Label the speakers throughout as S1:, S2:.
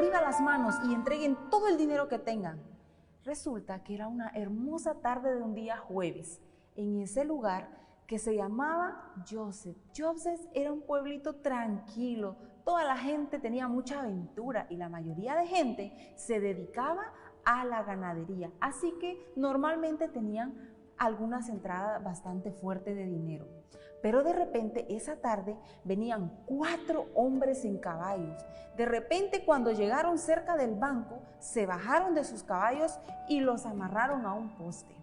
S1: arriba las manos y entreguen todo el dinero que tengan. Resulta que era una hermosa tarde de un día jueves, en ese lugar que se llamaba Joseph. Joseph era un pueblito tranquilo, toda la gente tenía mucha aventura y la mayoría de gente se dedicaba a la ganadería, así que normalmente tenían algunas entradas bastante fuertes de dinero. Pero de repente esa tarde venían 4 hombres en caballos. De repente cuando llegaron cerca del banco, se bajaron de sus caballos y los amarraron a un poste.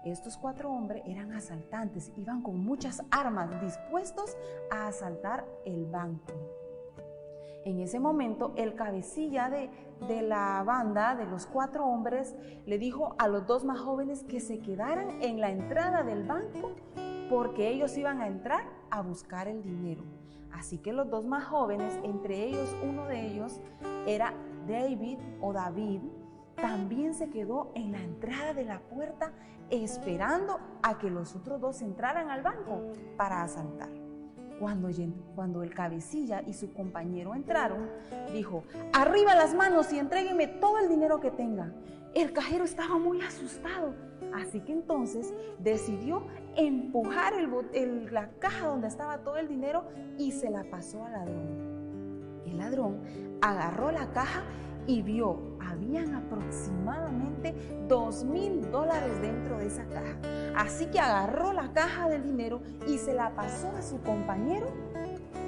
S1: Estos 4 hombres eran asaltantes, iban con muchas armas dispuestos a asaltar el banco. En ese momento, el cabecilla de la banda, de los 4 hombres, le dijo a los 2 más jóvenes que se quedaran en la entrada del banco porque ellos iban a entrar a buscar el dinero. Así que los 2 más jóvenes, entre ellos uno de ellos era David, también se quedó en la entrada de la puerta esperando a que los otros 2 entraran al banco para asaltar. Cuando el cabecilla y su compañero entraron, dijo: arriba las manos y entréguenme todo el dinero que tengan. El cajero estaba muy asustado, así que entonces decidió empujar la caja donde estaba todo el dinero y se la pasó al ladrón. El ladrón agarró la caja y vio, habían aproximadamente $2,000 dentro de esa caja. Así que agarró la caja del dinero y se la pasó a su compañero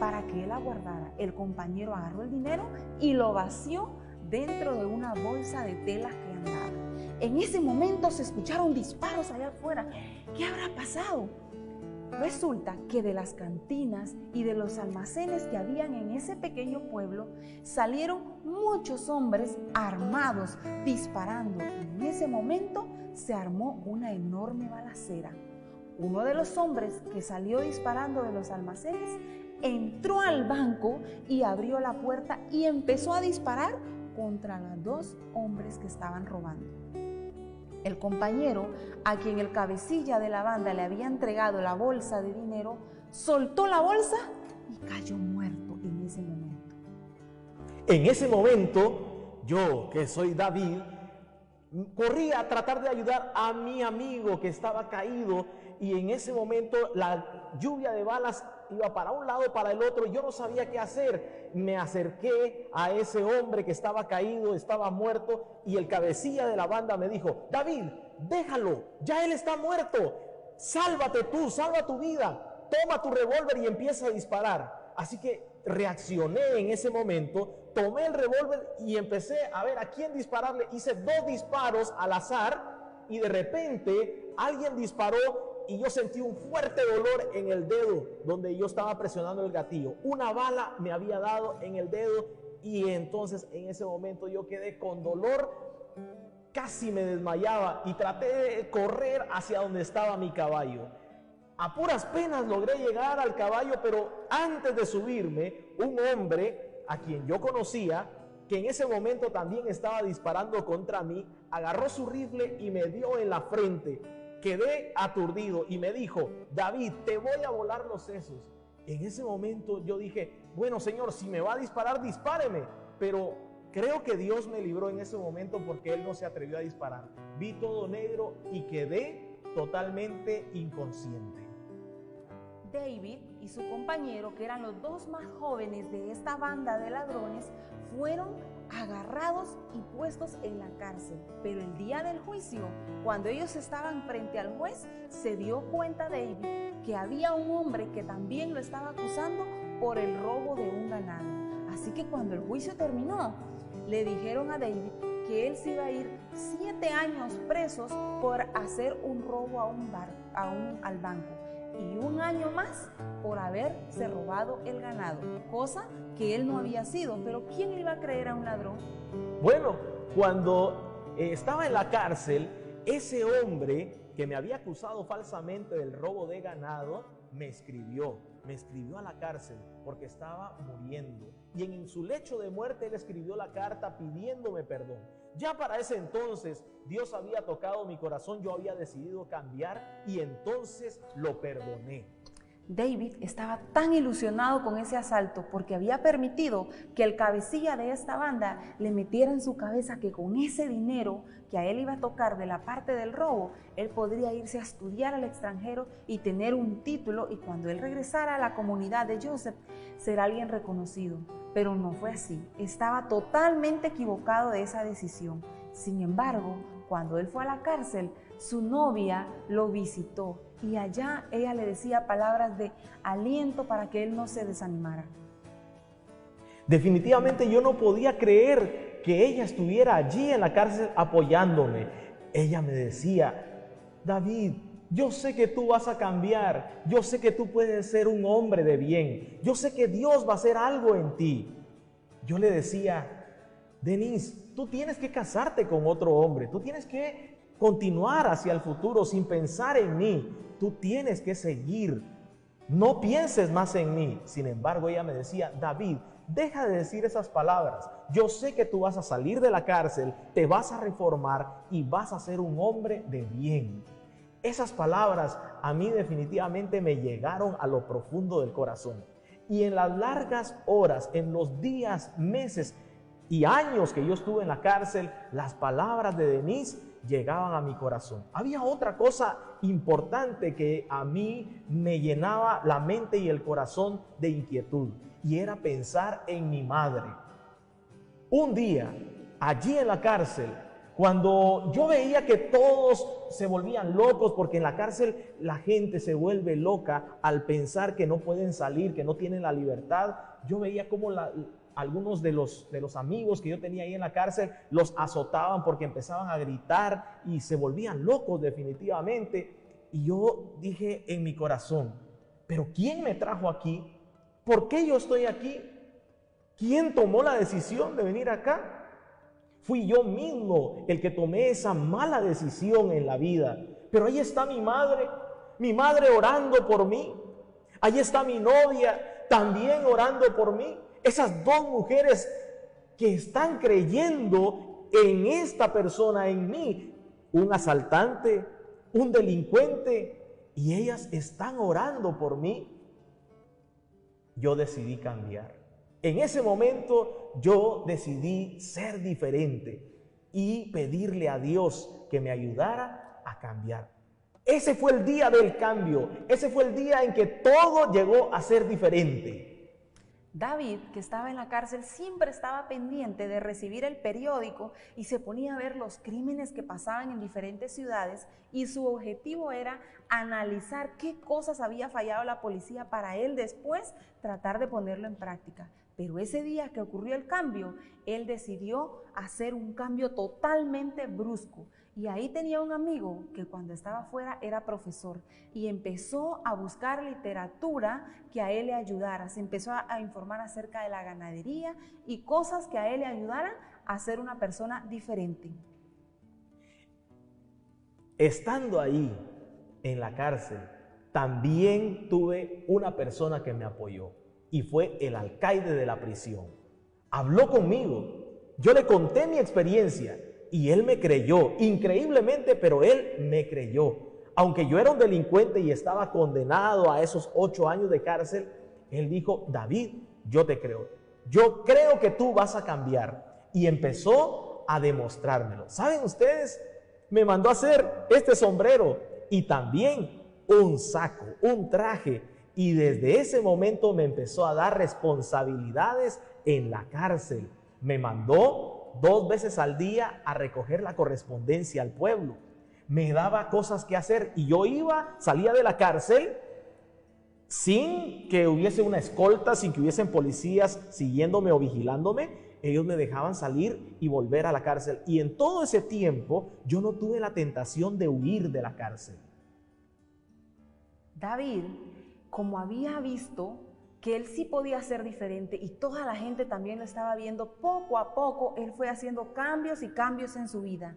S1: para que él la guardara. El compañero agarró el dinero y lo vació dentro de una bolsa de tela que andaba. En ese momento se escucharon disparos allá afuera. ¿Qué habrá pasado? Resulta que de las cantinas y de los almacenes que habían en ese pequeño pueblo salieron muchos hombres armados disparando. En ese momento se armó una enorme balacera. Uno de los hombres que salió disparando de los almacenes entró al banco y abrió la puerta y empezó a disparar contra los 2 hombres que estaban robando. El compañero, a quien el cabecilla de la banda le había entregado la bolsa de dinero, soltó la bolsa y cayó muerto en ese momento.
S2: En ese momento, yo, que soy David, corrí a tratar de ayudar a mi amigo que estaba caído, y en ese momento la lluvia de balas iba para un lado, para el otro. Yo no sabía qué hacer. Me acerqué a ese hombre que estaba caído, estaba muerto, y el cabecilla de la banda me dijo: David, déjalo, ya él está muerto, sálvate tú, salva tu vida, toma tu revólver y empieza a disparar. Así que reaccioné en ese momento, tomé el revólver y empecé a ver a quién dispararle. Hice 2 disparos al azar y de repente alguien disparó y yo sentí un fuerte dolor en el dedo donde yo estaba presionando el gatillo. Una bala me había dado en el dedo y entonces en ese momento yo quedé con dolor, casi me desmayaba y traté de correr hacia donde estaba mi caballo. A puras penas logré llegar al caballo, pero antes de subirme, un hombre a quien yo conocía, que en ese momento también estaba disparando contra mí, agarró su rifle y me dio en la frente. Quedé aturdido y me dijo: David, te voy a volar los sesos. En ese momento yo dije: bueno, Señor, si me va a disparar, dispáreme. Pero creo que Dios me libró en ese momento porque Él no se atrevió a disparar. Vi todo negro y quedé totalmente inconsciente.
S1: David y su compañero, que eran los 2 más jóvenes de esta banda de ladrones, fueron agarrados y puestos en la cárcel. Pero el día del juicio, cuando ellos estaban frente al juez, se dio cuenta David que había un hombre que también lo estaba acusando por el robo de un ganado. Así que cuando el juicio terminó, le dijeron a David que él se iba a ir 7 años presos por hacer un robo al banco, y 1 año más por haberse robado el ganado, cosa que él no había sido. Pero ¿quién le iba a creer a un ladrón?
S2: Bueno, cuando estaba en la cárcel, ese hombre que me había acusado falsamente del robo de ganado me escribió a la cárcel porque estaba muriendo, y en su lecho de muerte él escribió la carta pidiéndome perdón. Ya para ese entonces Dios había tocado mi corazón, yo había decidido cambiar y entonces lo perdoné.
S1: David estaba tan ilusionado con ese asalto porque había permitido que el cabecilla de esta banda le metiera en su cabeza que con ese dinero que a él iba a tocar de la parte del robo, él podría irse a estudiar al extranjero y tener un título, y cuando él regresara a la comunidad de Joseph, ser alguien reconocido. Pero no fue así, estaba totalmente equivocado de esa decisión. Sin embargo, cuando él fue a la cárcel, su novia lo visitó y allá ella le decía palabras de aliento para que él no se desanimara.
S2: Definitivamente yo no podía creer que ella estuviera allí en la cárcel apoyándome. Ella me decía: David, yo sé que tú vas a cambiar, yo sé que tú puedes ser un hombre de bien, yo sé que Dios va a hacer algo en ti. Yo le decía: Denise, tú tienes que casarte con otro hombre, tú tienes que continuar hacia el futuro sin pensar en mí, tú tienes que seguir, no pienses más en mí. Sin embargo, ella me decía: David, deja de decir esas palabras, yo sé que tú vas a salir de la cárcel, te vas a reformar y vas a ser un hombre de bien. Esas palabras a mí definitivamente me llegaron a lo profundo del corazón. Y en las largas horas, en los días, meses y años que yo estuve en la cárcel, las palabras de Denise llegaban a mi corazón. Había otra cosa importante que a mí me llenaba la mente y el corazón de inquietud, y era pensar en mi madre. Un día, allí en la cárcel, cuando yo veía que todos se volvían locos, porque en la cárcel la gente se vuelve loca al pensar que no pueden salir, que no tienen la libertad, yo veía cómo algunos de los amigos que yo tenía ahí en la cárcel los azotaban porque empezaban a gritar y se volvían locos definitivamente. Y yo dije en mi corazón: ¿pero quién me trajo aquí? ¿Por qué yo estoy aquí? ¿Quién tomó la decisión de venir acá? Fui yo mismo el que tomé esa mala decisión en la vida. Pero ahí está mi madre orando por mí. Ahí está mi novia también orando por mí. Esas dos mujeres que están creyendo en esta persona, en mí, un asaltante, un delincuente, y ellas están orando por mí. Yo decidí cambiar. En ese momento yo decidí ser diferente y pedirle a Dios que me ayudara a cambiar. Ese fue el día del cambio. Ese fue el día en que todo llegó a ser diferente.
S1: David, que estaba en la cárcel, siempre estaba pendiente de recibir el periódico y se ponía a ver los crímenes que pasaban en diferentes ciudades, y su objetivo era analizar qué cosas había fallado la policía para él después tratar de ponerlo en práctica. Pero ese día que ocurrió el cambio, él decidió hacer un cambio totalmente brusco. Y ahí tenía un amigo que cuando estaba afuera era profesor y empezó a buscar literatura que a él le ayudara. Se empezó a informar acerca de la ganadería y cosas que a él le ayudaran a ser una persona diferente.
S2: Estando ahí en la cárcel, también tuve una persona que me apoyó, y fue el alcaide de la prisión. Habló conmigo, yo le conté mi experiencia y él me creyó, increíblemente, pero él me creyó. Aunque yo era un delincuente y estaba condenado a esos 8 años de cárcel, él dijo: David, yo te creo. Yo creo que tú vas a cambiar. Y empezó a demostrármelo. ¿Saben ustedes? Me mandó a hacer este sombrero y también un saco, un traje. Y desde ese momento me empezó a dar responsabilidades en la cárcel. Me mandó 2 veces al día a recoger la correspondencia al pueblo. Me daba cosas que hacer y yo salía de la cárcel sin que hubiese una escolta, sin que hubiesen policías siguiéndome o vigilándome. Ellos me dejaban salir y volver a la cárcel. Y en todo ese tiempo yo no tuve la tentación de huir de la cárcel.
S1: David, como había visto que él sí podía ser diferente y toda la gente también lo estaba viendo, poco a poco él fue haciendo cambios y cambios en su vida.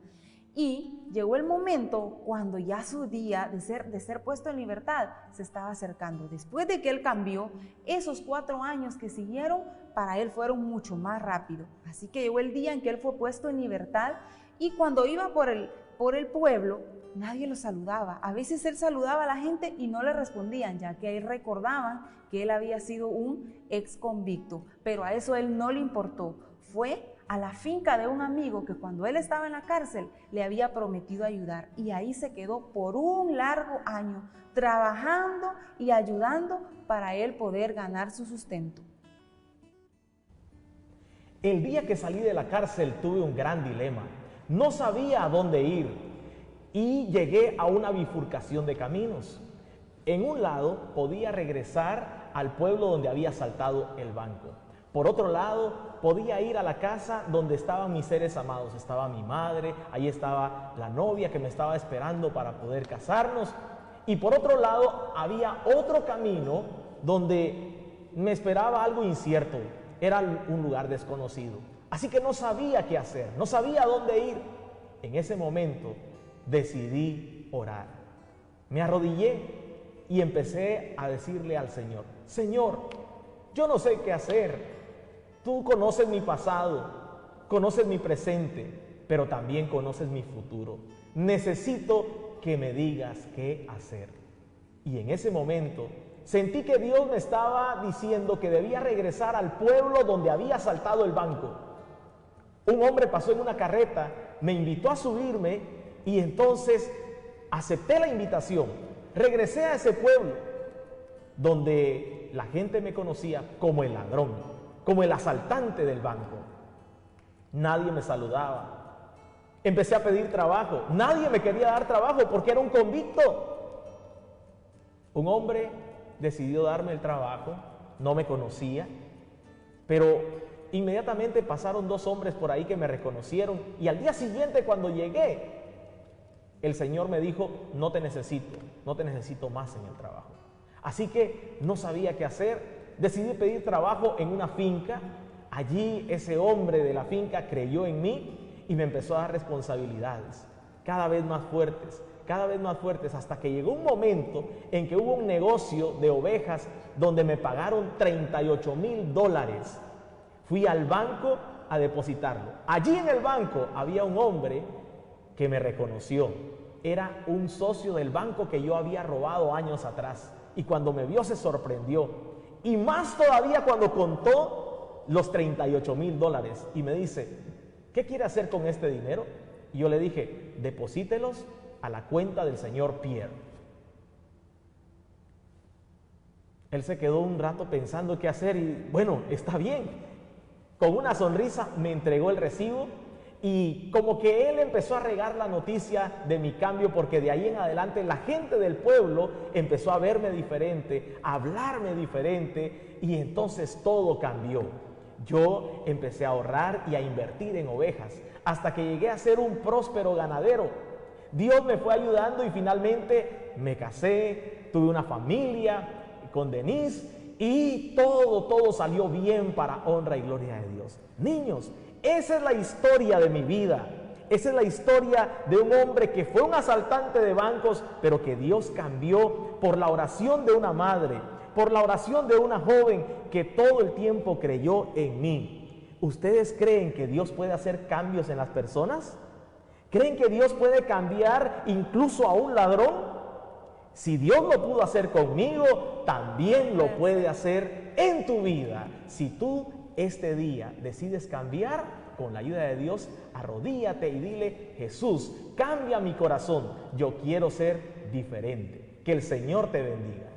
S1: Y llegó el momento cuando ya su día de ser puesto en libertad se estaba acercando. Después de que él cambió, esos 4 años que siguieron para él fueron mucho más rápido. Así que llegó el día en que él fue puesto en libertad, y cuando iba por el pueblo, nadie lo saludaba. A veces él saludaba a la gente y no le respondían, ya que él recordaban que él había sido un ex convicto, pero a eso él no le importó. Fue a la finca de un amigo que cuando él estaba en la cárcel le había prometido ayudar, y ahí se quedó por un largo año trabajando y ayudando para él poder ganar su sustento.
S2: El día que salí de la cárcel tuve un gran dilema. No sabía a dónde ir y llegué a una bifurcación de caminos. En un lado podía regresar al pueblo donde había asaltado el banco. Por otro lado, podía ir a la casa donde estaban mis seres amados. Estaba mi madre, ahí estaba la novia que me estaba esperando para poder casarnos. Y por otro lado, había otro camino donde me esperaba algo incierto. Era un lugar desconocido. Así que no sabía qué hacer, no sabía a dónde ir. En ese momento decidí orar. Me arrodillé y empecé a decirle al Señor: Señor, yo no sé qué hacer. Tú conoces mi pasado, conoces mi presente, pero también conoces mi futuro. Necesito que me digas qué hacer. Y en ese momento sentí que Dios me estaba diciendo que debía regresar al pueblo donde había asaltado el banco. Un hombre pasó en una carreta, me invitó a subirme y entonces acepté la invitación. Regresé a ese pueblo donde la gente me conocía como el ladrón, como el asaltante del banco. Nadie me saludaba. Empecé a pedir trabajo. Nadie me quería dar trabajo porque era un convicto. Un hombre decidió darme el trabajo, no me conocía, pero inmediatamente pasaron 2 hombres por ahí que me reconocieron, y al día siguiente cuando llegué, el Señor me dijo: no te necesito más en el trabajo. Así que no sabía qué hacer. Decidí pedir trabajo en una finca. Allí ese hombre de la finca creyó en mí y me empezó a dar responsabilidades cada vez más fuertes, hasta que llegó un momento en que hubo un negocio de ovejas donde me pagaron $38,000. Fui al banco a depositarlo. Allí en el banco había un hombre que me reconoció. Era un socio del banco que yo había robado años atrás, y cuando me vio se sorprendió, y más todavía cuando contó los $38,000 y me dice: ¿qué quiere hacer con este dinero? Y yo le dije: deposítelos a la cuenta del señor Pierre. Él se quedó un rato pensando qué hacer y bueno, está bien. Con una sonrisa me entregó el recibo y como que él empezó a regar la noticia de mi cambio, porque de ahí en adelante la gente del pueblo empezó a verme diferente, a hablarme diferente, y entonces todo cambió. Yo empecé a ahorrar y a invertir en ovejas hasta que llegué a ser un próspero ganadero. Dios me fue ayudando y finalmente me casé, tuve una familia con Denise y todo salió bien para honra y gloria de Dios. Niños, esa es la historia de mi vida. Esa es la historia de un hombre que fue un asaltante de bancos, pero que Dios cambió por la oración de una madre, por la oración de una joven que todo el tiempo creyó en mí. ¿Ustedes creen que Dios puede hacer cambios en las personas? ¿Creen que Dios puede cambiar incluso a un ladrón? Si Dios lo pudo hacer conmigo, también lo puede hacer en tu vida. Si tú este día decides cambiar, con la ayuda de Dios, arrodíllate y dile: Jesús, cambia mi corazón, yo quiero ser diferente. Que el Señor te bendiga.